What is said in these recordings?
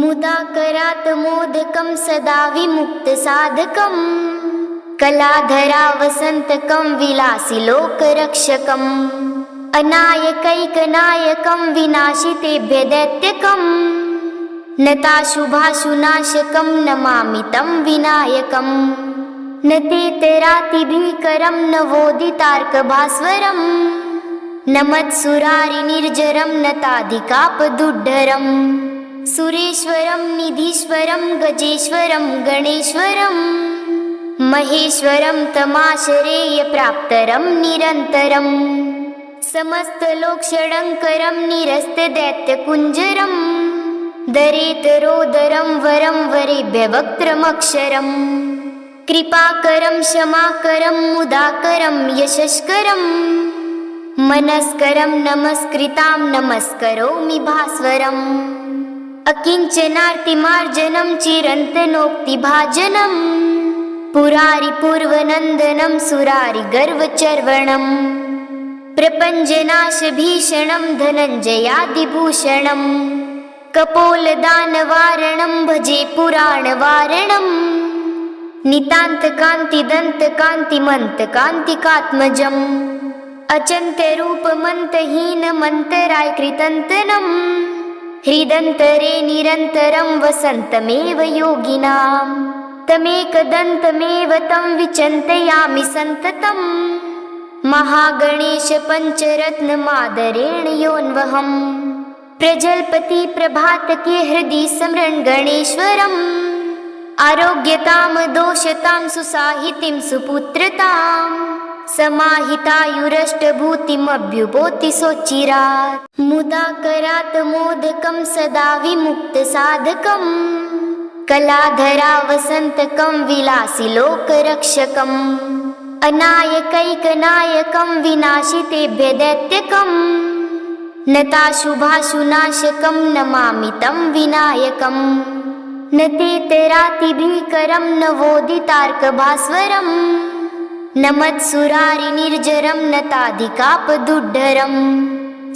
मुदाकरात् मोदकं सदा विमुक्तसाधकं कलाधरावसन्तकं विलासि लोकरक्षकम् अनायकैकनायकं विनाशितेभ्य दैत्यकं नताशुभाशुनाशकं नमामि तं विनायकम् न तेतरातिभीकरं नवोदितार्कभास्वरं नमत्सुरारिनिर्जरं नताधिकापदुड्डरं सुरेश्वरं निधीश्वरं गजेश्वरं गणेश्वरं महेश्वरं तमाश्रयप्राप्तरं निरन्तरं समस्तलोकषडङ्करं निरस्तदैत्यकुञ्जरं दरेतरोदरं वरं वरेभ्य वक्त्रमक्षरम् कृपाकरं क्षमाकरं मुदाकरं यशस्करं मनस्करं नमस्कृतां नमस्करोमि भास्वरम् अकिञ्चनार्तिमार्जनं चिरन्तनोक्तिभाजनं पुरारिपूर्वनन्दनं सुरारिगर्वचर्वणं प्रपञ्चनाशभीषणं धनञ्जयादिभूषणं कपोलदानवारणं भजे पुराणवारणं नितान्तकान्तिदन्तकान्तिमन्तकान्तिकात्मजम् अचिन्त्यरूपमन्तहीनमन्तरायकृतन्तनं हृदन्तरे निरन्तरं वसन्तमेव योगिनां तमेकदन्तमेव तं विचिन्तयामि सन्ततं महागणेश पञ्चरत्नमादरेण योऽन्वहम् प्रजल्पति प्रभातके हृदि स्मरन् गणेश्वरम् आरोग्यतां दोषतां सुसाहितिं सुपुत्रतां समाहितायुरष्टभूतिमभ्युपोति सोच्चिरात् मुदाकरात् मोदकं सदा विमुक्तसाधकं कलाधरावसन्तकं विलासि लोकरक्षकम् अनायकैकनायकं विनाशितेभ्य दैत्यकं नताशुभाशुनाशकं नमामि तं विनायकम् न तेतरातिभीकरं नवोदितार्कभास्वरं नमत्सुरारिनिर्जरं नताधिकापदुड्डरं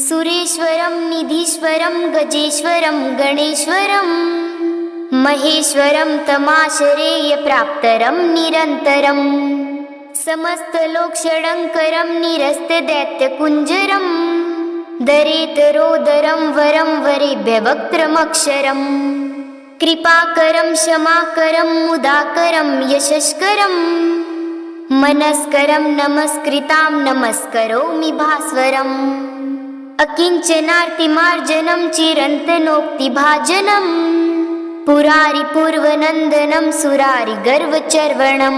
सुरेश्वरं निधीश्वरं गजेश्वरं गणेश्वरं महेश्वरं तमाश्रयप्राप्तरं निरन्तरं समस्तलोकषडङ्करं निरस्तदैत्यकुञ्जरं दरेतरोदरं वरं वरेभ्य वक्त्रमक्षरम् कृपाकरं क्षमाकरं मुदाकरं यशस्करं मनस्करं नमस्कृतां नमस्करोमि भास्वरम् अकिञ्चनार्तिमार्जनं चिरन्तनोक्तिभाजनं पुरारिपूर्वनन्दनं सुरारिगर्वचर्वणं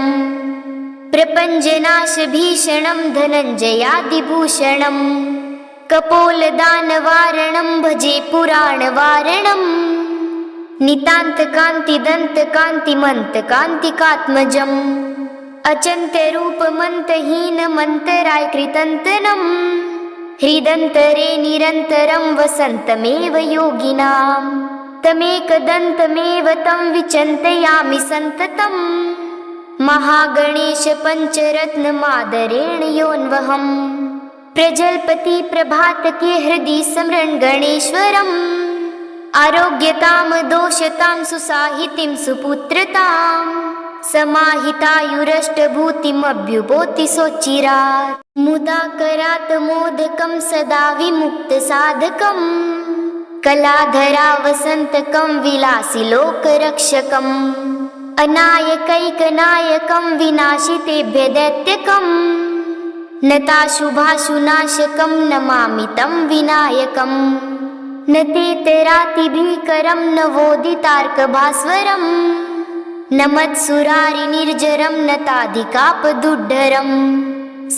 प्रपञ्चनाशभीषणं धनञ्जयादिभूषणं कपोलदानवारणं भजे पुराणवारणं नितान्तकान्तिदन्तकान्तिमन्तकान्तिकात्मजम् अचिन्त्यरूपमन्तहीनमन्तरायकृतन्तनं हृदन्तरे निरन्तरं वसन्तमेव योगिनां तमेकदन्तमेव तं विचिन्तयामि सन्ततं महागणेश पञ्चरत्नमादरेण योऽन्वहम् प्रजल्पति प्रभातके हृदि स्मरन् गणेश्वरम् आरोग्यतां दोषतां सुसाहितिं सुपुत्रतां समाहितायुरष्टभूतिमभ्युपोति सोच्चिरात् मुदाकरात् मोदकं सदा विमुक्तसाधकं कलाधरावसन्तकं विलासि लोकरक्षकम् अनायकैकनायकं विनाशितेभ्य दैत्यकं नताशुभाशुनाशकं नमामि तं विनायकम् न तेतरातिभीकरं नवोदितार्कभास्वरं नमत्सुरारिनिर्जरं नताधिकापदुड्डरं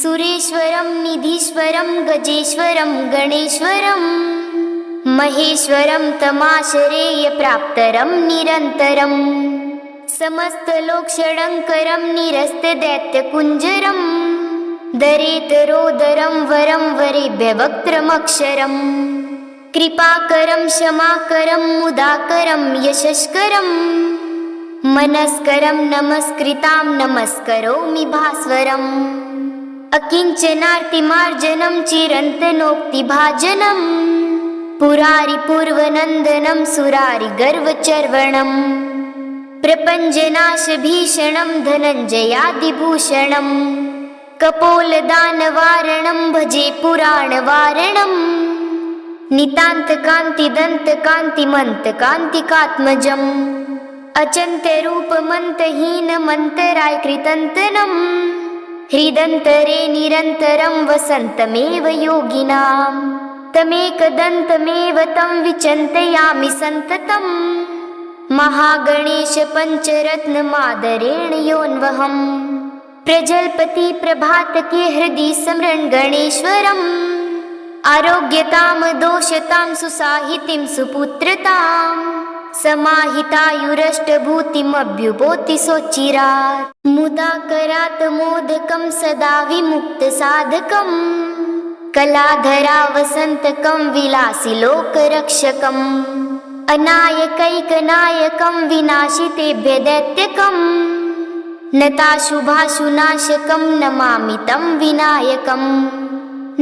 सुरेश्वरं निधीश्वरं गजेश्वरं गणेश्वरं महेश्वरं तमाश्रयप्राप्तरं निरन्तरं समस्तलोकषडङ्करं निरस्तदैत्यकुञ्जरं दरेतरोदरं वरं वरेभ्य वक्त्रमक्षरम् कृपाकरं क्षमाकरं मुदाकरं यशस्करं मनस्करं नमस्कृतां नमस्करोमि भास्वरम् अकिञ्चनार्तिमार्जनं चिरन्तनोक्तिभाजनं पुरारिपूर्वनन्दनं सुरारिगर्वचर्वणं प्रपञ्चनाशभीषणं धनञ्जयादिभूषणं कपोलदानवारणं भजे पुराणवारणम् नितान्तकान्तिदन्तकान्तिमन्तकान्तिकात्मजम् अचिन्त्यरूपमन्तहीनमन्तरायकृतन्तनं हृदन्तरे निरन्तरं वसन्तमेव योगिनां तमेकदन्तमेव तं विचिन्तयामि सन्ततम् महागणेशपञ्चरत्नमादरेण योऽन्वहम् प्रजल्पति प्रभातके हृदि स्मरन् गणेश्वरम् आरोग्यतां दोषतां सुसाहितिं सुपुत्रतां समाहितायुरष्टभूतिमभ्युपोति सोच्चिरात् मुदाकरात् मोदकं सदा विमुक्तसाधकम् कलाधरावसन्तकं विलासि लोकरक्षकम् अनायकैकनायकं विनाशितेभ्य दैत्यकम् नताशुभाशुनाशकं नमामि तं विनायकम्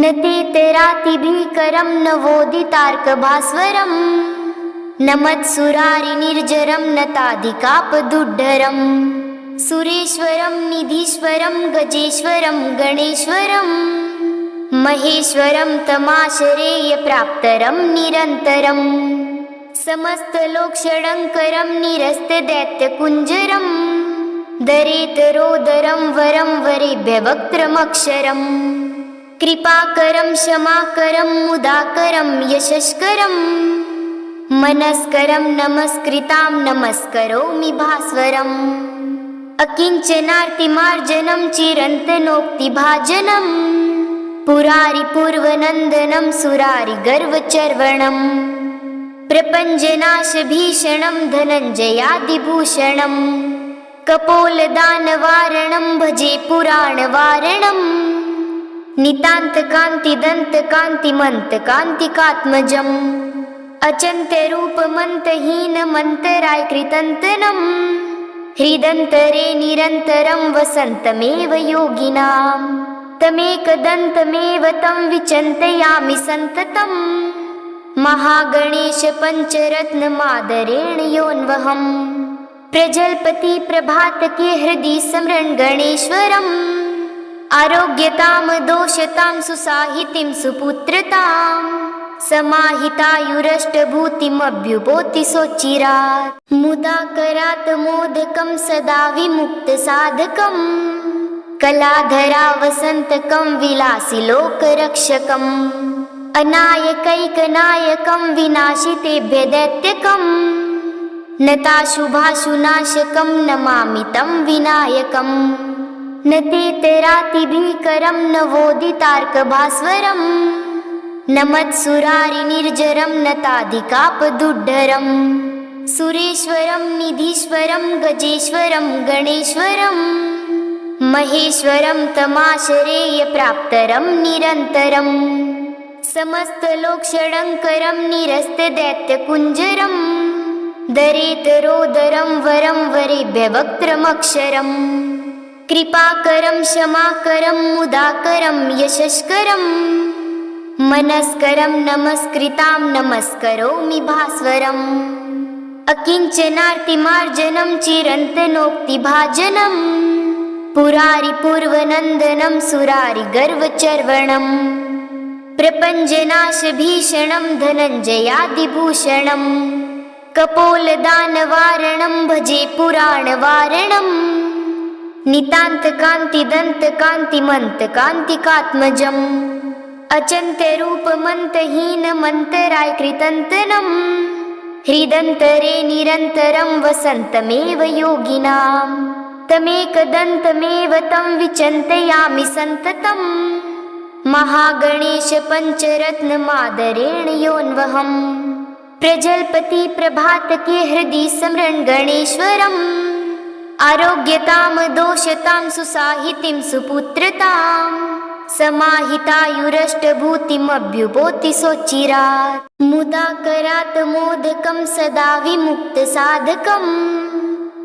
न तेतरातिभीकरं नवोदितार्कभास्वरम् न मत्सुरारिनिर्जरं नताधिकापदुड्डरं सुरेश्वरं निधीश्वरं गजेश्वरं गणेश्वरं महेश्वरं तमाश्रयप्राप्तरं निरन्तरं समस्तलोकषडङ्करं निरस्तदैत्यकुञ्जरं दरेतरोदरं वरं वरेभ्य वक्त्रमक्षरम् कृपाकरं क्षमाकरं मुदाकरं यशस्करं मनस्करं नमस्कृतां नमस्करोमि भास्वरम् अकिञ्चनार्तिमार्जनं चिरन्तनोक्तिभाजनं पुरारिपूर्वनन्दनं सुरारिगर्वचर्वणं प्रपञ्चनाशभीषणं धनञ्जयादिभूषणं कपोलदानवारणं भजे पुराणवारणम् नितान्तकान्तिदन्तकान्तिमन्तकान्तिकात्मजम् अचिन्त्यरूपमन्तहीनमन्तरायकृतन्तनं हृदन्तरे निरन्तरं वसन्तमेव योगिनां तमेकदन्तमेव तं विचिन्तयामि सन्ततम् महागणेशपञ्चरत्नमादरेण योऽन्वहम् प्रजल्पति प्रभातके हृदि स्मरन् गणेश्वरम् आरोग्यतां दोषतां सुसाहितिं सुपुत्रतां समाहितायुरष्टभूतिमभ्युपोति सोच्चिरात् मुदाकरात् मोदकं सदा विमुक्तसाधकम् कलाधरावसन्तकं विलासि लोकरक्षकम् अनायकैकनायकं विनाशितेभ्य दैत्यकम् नताशुभाशुनाशकं नमामि तं विनायकम् न तेतरातिभीकरं नवोदितार्कभास्वरम् न मत्सुरारिनिर्जरं नताधिकापदुड्डरं सुरेश्वरं निधीश्वरं गजेश्वरं गणेश्वरं महेश्वरं तमाश्रयप्राप्तरं निरन्तरं समस्तलोकषडङ्करं निरस्तदैत्यकुञ्जरं दरेतरोदरं वरं वरेभ्य वक्त्रमक्षरम् कृपाकरं क्षमाकरं मुदाकरं यशस्करं मनस्करं नमस्कृतां नमस्करोमि भास्वरम् अकिञ्चनार्तिमार्जनं चिरन्तनोक्तिभाजनं पुरारिपूर्वनन्दनं सुरारिगर्वचर्वणं प्रपञ्चनाशभीषणं धनञ्जयादिभूषणं कपोलदानवारणं भजे पुराणवारणम् नितान्तकान्तिदन्तकान्तिमन्तकान्तिकात्मजम् अचिन्त्यरूपमन्तहीनमन्तरायकृतन्तनं हृदन्तरे निरन्तरं वसन्तमेव योगिनां तमेकदन्तमेव तं विचिन्तयामि सन्ततम् महागणेशपञ्चरत्नमादरेण योऽन्वहम् प्रजल्पति प्रभातके हृदि स्मरन् गणेश्वरम् आरोग्यतां दोषतां सुसाहितिं सुपुत्रतां समाहितायुरष्टभूतिमभ्युपोति सोच्चिरात् मुदाकरात् मोदकं सदा विमुक्तसाधकम्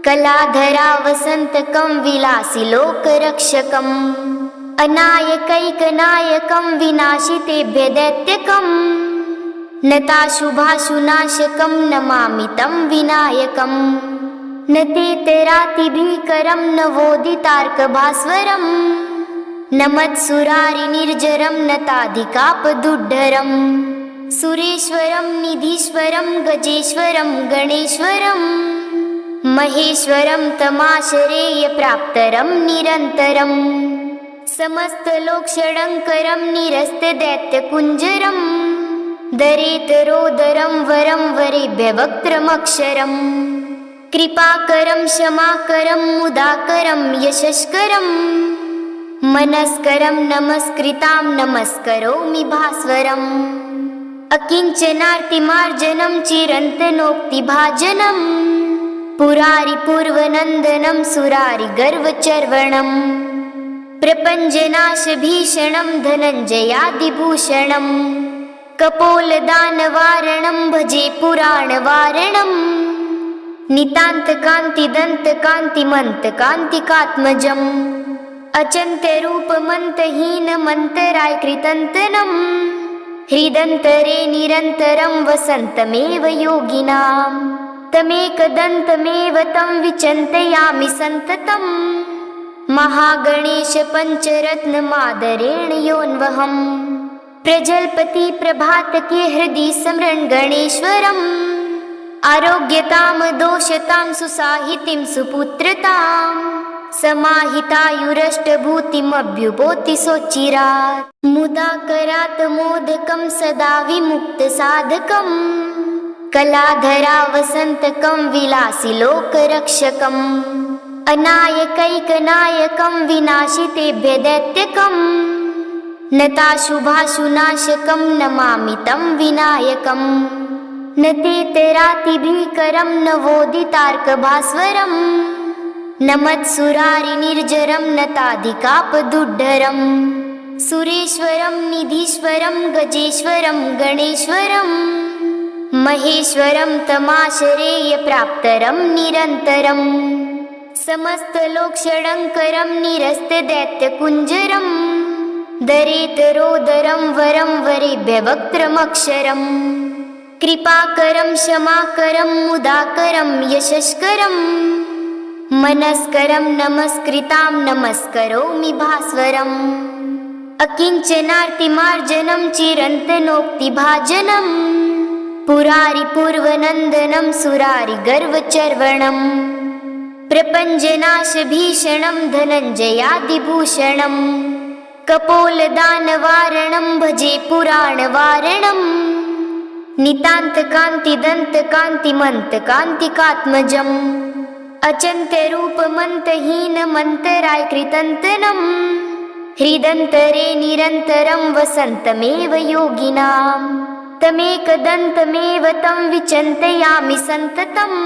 कलाधरावसन्तकं विलासि लोकरक्षकम् अनायकैकनायकं विनाशितेभ्य दैत्यकम् नताशुभाशुनाशकं नमामि तं विनायकं न तेतरातिभीकरं नवोदितार्कभास्वरं न मत्सुरारिनिर्जरं नताधिकापदुड्डरं सुरेश्वरं निधीश्वरं गजेश्वरं गणेश्वरं महेश्वरं तमाश्रयप्राप्तरं निरन्तरं समस्तलोकषडङ्करं निरस्तदैत्यकुञ्जरं दरेतरोदरं वरं वरेभ्यवक्त्रमक्षरम् कृपाकरं क्षमाकरं मुदाकरं यशस्करं मनस्करं नमस्कृतां नमस्करोमि भास्वरम् अकिञ्चनार्तिमार्जनं चिरन्तनोक्तिभाजनं पुरारिपूर्वनन्दनं सुरारिगर्वचर्वणं प्रपञ्चनाशभीषणं धनञ्जयादिभूषणं कपोलदानवारणं भजे पुराणवारणं नितान्तकान्तिदन्तकान्तिमन्तकान्तिकात्मजम् अचिन्त्यरूपमन्तहीनमन्तरायकृतन्तनं हृदन्तरे निरन्तरं वसन्तमेव योगिनाम् तमेकदन्तमेव तं विचिन्तयामि सन्ततम् महागणेश पञ्चरत्नमादरेण योऽन्वहम् प्रजल्पति प्रभातके हृदि स्मरन् गणेश्वरम् आरोग्यतां दोषतां सुसाहितिं सुपुत्रताम् समाहितायुरष्टभूतिमभ्युपोति सोच्चिरात् मुदाकरात् मोदकं सदा विमुक्तसाधकम् कलाधरा वसन्तकं विलासि लोकरक्षकम् अनायकैकनायकं विनाशितेभ्य दैत्यकम् नताशुभाशुनाशकं नमामि तं विनायकं न तेतरातिभीकरं नवोदितार्कभास्वरं न मत्सुरारिनिर्जरं नताधिकापदुड्डरं सुरेश्वरं निधीश्वरं गजेश्वरं गणेश्वरं महेश्वरं तमाश्रयप्राप्तरं निरन्तरं समस्तलोकषडङ्करं निरस्तदैत्यकुञ्जरं दरेतरोदरं वरं वरेभ्यवक्त्रमक्षरं कृपाकरं क्षमाकरं मुदाकरं यशस्करं मनस्करं नमस्कृतां नमस्करोमि भास्वरम् अकिञ्चनार्तिमार्जनं चिरन्तनोक्तिभाजनं पुरारिपूर्वनन्दनं सुरारिगर्वचर्वणं प्रपञ्चनाशभीषणं धनञ्जयादिभूषणं कपोलदानवारणं भजे पुराणवारणं नितान्तकान्तिदन्तकान्तिमन्तकान्तिकात्मजम् अचिन्त्यरूपमन्तहीनमन्तरायकृतन्तनं हृदन्तरे निरन्तरं वसन्तमेव योगिनाम् तमेकदन्तमेव तं विचिन्तयामि सन्ततम्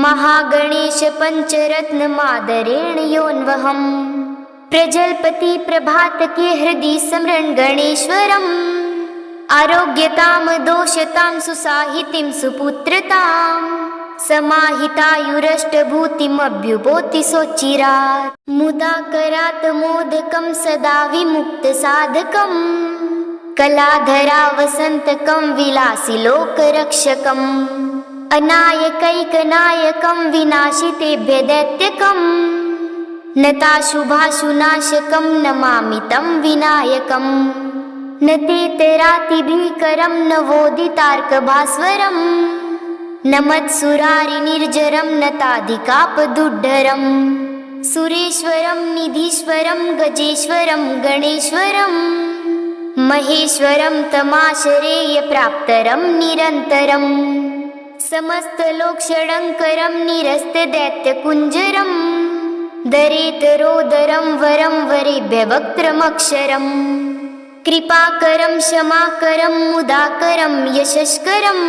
महागणेश पञ्चरत्नमादरेण योऽन्वहम् प्रजल्पति प्रभातके हृदि स्मरन् गणेश्वरम् आरोग्यतां दोषतां सुसाहितिं सुपुत्रताम् समाहितायुरष्टभूतिमभ्युपोति सोच्चिरात् मुदाकरात् मोदकं सदा विमुक्तसाधकम् कलाधरा वसन्तकं विलासि लोकरक्षकम् अनायकैकनायकं विनाशितेभ्य दैत्यकम् नताशुभाशुनाशकं नमामि तं विनायकं न तेतरातिभीकरं नवोदितार्कभास्वरं न मत्सुरारिनिर्जरं नताधिकापदुड्डरं सुरेश्वरं निधीश्वरं गजेश्वरं गणेश्वरं महेश्वरं तमाश्रयप्राप्तरं निरन्तरं समस्तलोकषडङ्करं निरस्तदैत्यकुञ्जरं दरेतरोदरं वरं वरेभ्यवक्त्रमक्षरं कृपाकरं क्षमाकरं मुदाकरं यशस्करं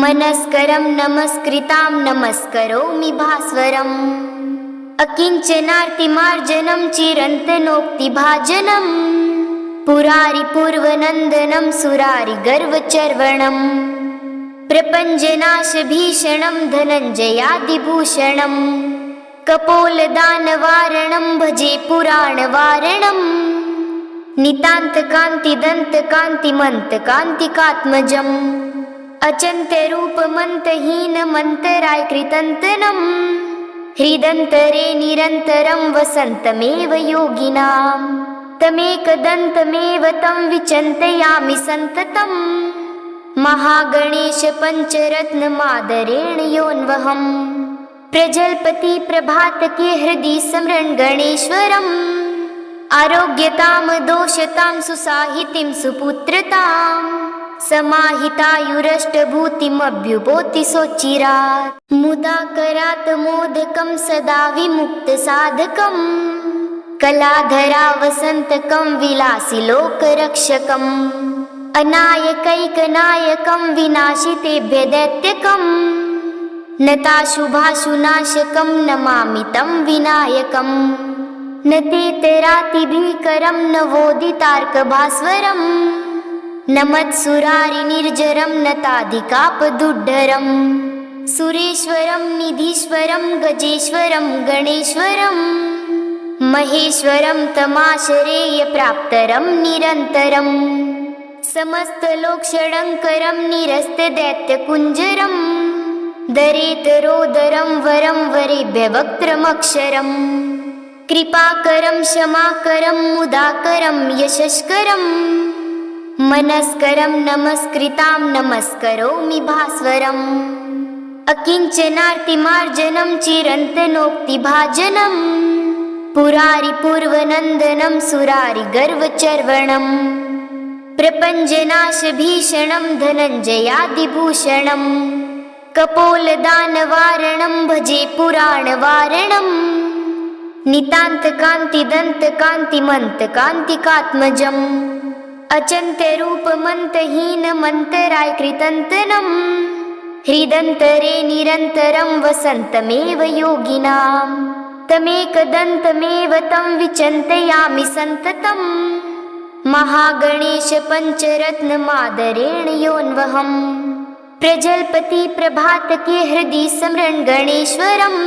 मनस्करं नमस्कृतां नमस्करोमि भास्वरम् अकिञ्चनार्तिमार्जनं चिरन्तनोक्तिभाजनं पुरारिपूर्वनन्दनं सुरारिगर्वचर्वणं प्रपञ्चनाशभीषणं धनञ्जयादिभूषणं कपोलदानवारणं भजे पुराणवारणं नितान्तकान्तिदन्तकान्तिमन्तकान्तिकात्मजम् अचिन्त्यरूपमन्तहीनमन्तरायकृतन्तनम् हृदन्तरे निरन्तरं वसन्तमेव योगिनाम् तमेकदन्तमेव तं विचिन्तयामि सन्ततम् महागणेश पञ्चरत्नमादरेण योऽन्वहम् प्रजल्पति प्रभातके हृदि स्मरन् गणेश्वरम् आरोग्यतां दोषतां सुसाहितिं सुपुत्रतां समाहितायुरष्टभूतिमभ्युपोति सोच्चिरात् मुदाकरात् मोदकं सदा विमुक्तसाधकम् कलाधरा वसन्तकं विलासि लोकरक्षकम् अनायकैकनायकं विनाशितेभ्य दैत्यकम् नताशुभाशुनाशकं नमामि तं विनायकम् न तेतरातिभीकरं नवोदितार्कभास्वरम् न मत्सुरारिनिर्जरं नताधिकापदुड्डरम् सुरेश्वरं निधीश्वरं गजेश्वरं गणेश्वरं महेश्वरं तमाश्रयप्राप्तरं निरन्तरम् समस्तलोकषडङ्करं निरस्तदैत्यकुञ्जरं दरेतरोदरं वरं वरेभ्य वक्त्रमक्षरम् कृपाकरं क्षमाकरं मुदाकरं यशस्करं मनस्करं नमस्कृतां नमस्करोमि भास्वरम् अकिञ्चनार्तिमार्जनं चिरन्तनोक्तिभाजनं पुरारिपूर्वनन्दनं सुरारिगर्वचर्वणम् प्रपञ्चनाशभीषणं धनञ्जयादिभूषणम् कपोलदानवारणं भजे पुराणवारणम् नितान्तकान्तिदन्तकान्तिमन्तकान्तिकात्मजम् अचिन्त्यरूपमन्तहीनमन्तरायकृतन्तनम् हृदन्तरे निरन्तरं वसन्तमेव योगिनाम् तमेकदन्तमेव तं विचिन्तयामि सन्ततम् महागणेश पञ्चरत्नमादरेण योऽन्वहम् प्रजल्पति प्रभातके हृदि स्मरन् गणेश्वरम्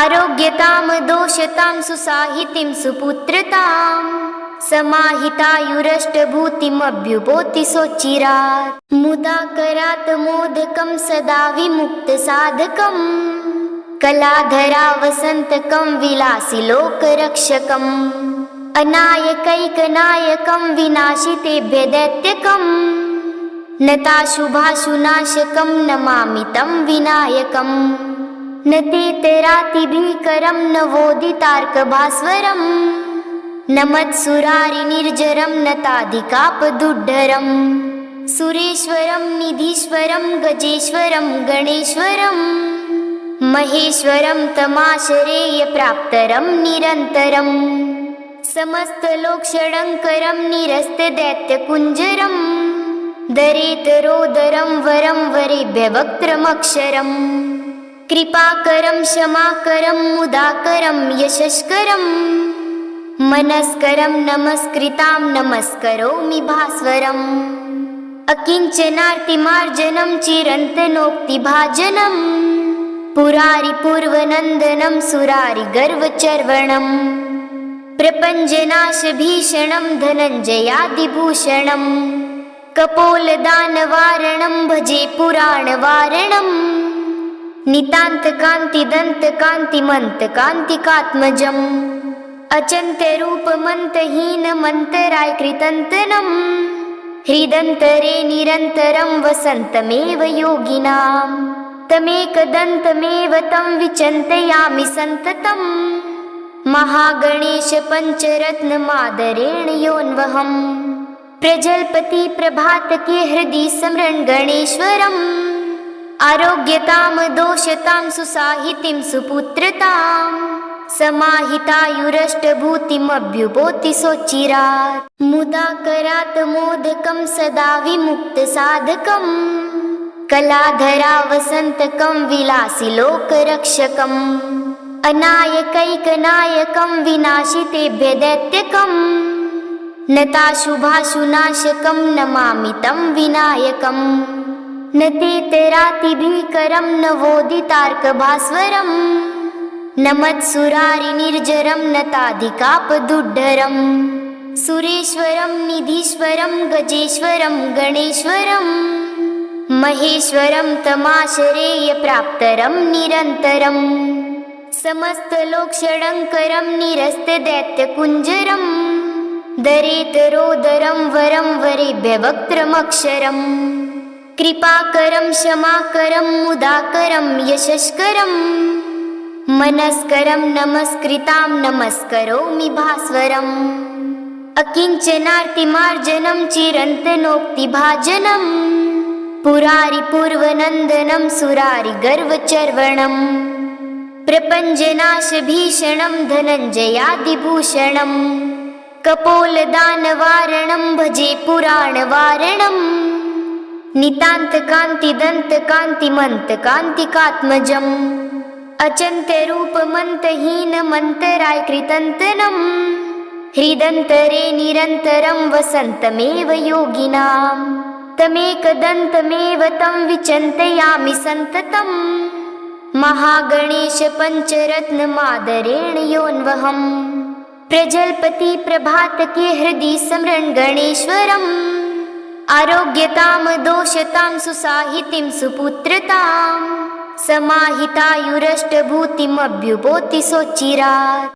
आरोग्यतां दोषतां सुसाहितिं सुपुत्रतां समाहितायुरष्टभूतिमभ्युपोति सोच्चिरात् मुदाकरात् मोदकं सदा विमुक्तसाधकम् कलाधरा वसन्तकं विलासि लोकरक्षकम् अनायकैकनायकं विनाशितेभ्य दैत्यकम् नताशुभाशुनाशकं नमामि तं विनायकम् न तेतरातिभीकरं नवोदितार्कभास्वरम् न मत्सुरारिनिर्जरं नताधिकापदुड्डरम् सुरेश्वरं निधीश्वरं गजेश्वरं गणेश्वरं महेश्वरं तमाश्रयप्राप्तरं निरन्तरम् समस्तलोकषडङ्करं निरस्तदैत्यकुञ्जरं दरेतरोदरं वरं वरेभ्य वक्त्रमक्षरम् कृपाकरं क्षमाकरं मुदाकरं यशस्करं मनस्करं नमस्कृतां नमस्करोमि भास्वरम् अकिञ्चनार्तिमार्जनं चिरन्तनोक्तिभाजनं पुरारिपूर्वनन्दनं सुरारिगर्वचर्वणम् प्रपञ्चनाशभीषणं धनञ्जयादिभूषणम् कपोलदानवारणं भजे पुराणवारणम् नितान्तकान्तिदन्तकान्तिमन्तकान्तिकात्मजम् अचिन्त्यरूपमन्तहीनमन्तरायकृतन्तनम् हृदन्तरे निरन्तरं वसन्तमेव योगिनाम् तमेकदन्तमेव तं विचिन्तयामि सन्ततम् महागणेश पञ्चरत्नमादरेण योऽन्वहम् प्रजल्पति प्रभातके हृदि स्मरन् गणेश्वरम् आरोग्यतां दोषतां सुसाहितिं सुपुत्रतां समाहितायुरष्टभूतिमभ्युपोति सोच्चिरात् मुदाकरात् मोदकं सदा विमुक्तसाधकम् कलाधरा वसन्तकं विलासि लोकरक्षकम् अनायकैकनायकं विनाशितेभ्य दैत्यकम् नताशुभाशुनाशकं नमामि तं विनायकम् न तेतरातिभीकरं नवोदितार्कभास्वरम् न मत्सुरारिनिर्जरं नताधिकापदुड्डरम् सुरेश्वरं निधीश्वरं गजेश्वरं गणेश्वरं महेश्वरं तमाश्रयेय प्राप्तरं निरन्तरं समस्तलोकषडङ्करं निरस्तदैत्यकुञ्जरं दरेतरोदरं वरं वरेभ्य वक्त्रमक्षरम् कृपाकरं क्षमाकरं मुदाकरं यशस्करं मनस्करं नमस्कृतां नमस्करोमि भास्वरम् अकिञ्चनार्तिमार्जनं चिरन्तनोक्तिभाजनं पुरारिपूर्वनन्दनं सुरारिगर्वचर्वणं प्रपञ्चनाशभीषणं धनञ्जयादिभूषणं कपोलदानवारणं भजे पुराणवारणं नितान्तकान्तिदन्तकान्तिमन्तकान्तिकात्मजम् अचिन्त्यरूपमन्तहीनमन्तरायकृतन्तनं हृदन्तरे निरन्तरं वसन्तमेव योगिनाम् तमेकदन्तमेव तं विचिन्तयामि सन्ततम् महागणेश पञ्चरत्नमादरेण योऽन्वहम् प्रजल्पति प्रभातके हृदि स्मरन् गणेश्वरम् आरोग्यतां दोषतां सुसाहितिं सुपुत्रतां समाहितायुरष्टभूतिमभ्युपोति सोच्चिरात्।